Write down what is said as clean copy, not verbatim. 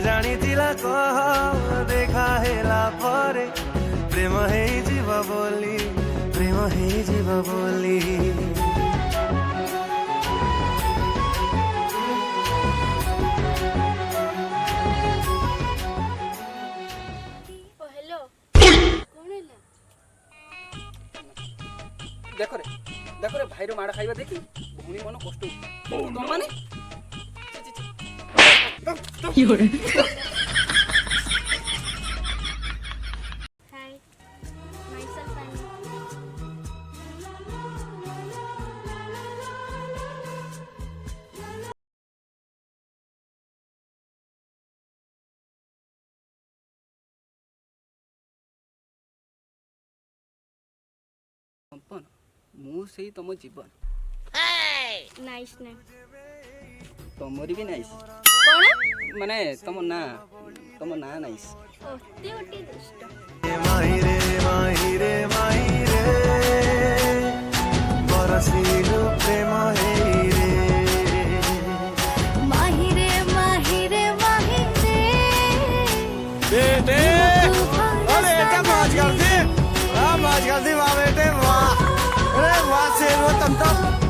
जानी थिला कह देखा हेला परे प्रेम हे जीव बोली प्रेम हे जीव बोली देखो रे भाई रो माड़ खाइबा देखी भूणी मन कष्ट तुम माने Hi, myself Annie. कंपन मु सेही तुम जीवन Nice name. तुमरी भी नाइस कौन? माने तुम ना नाइस ओते ओते दुष्ट. माहिरे माहिरे माहिरे बरसिलु प्रेम हे रे माहिरे माहिरे माहिरे. बेटे अरे क्या मौज कर दी वाह बेटे वाह अरे वाह से वो तुम तो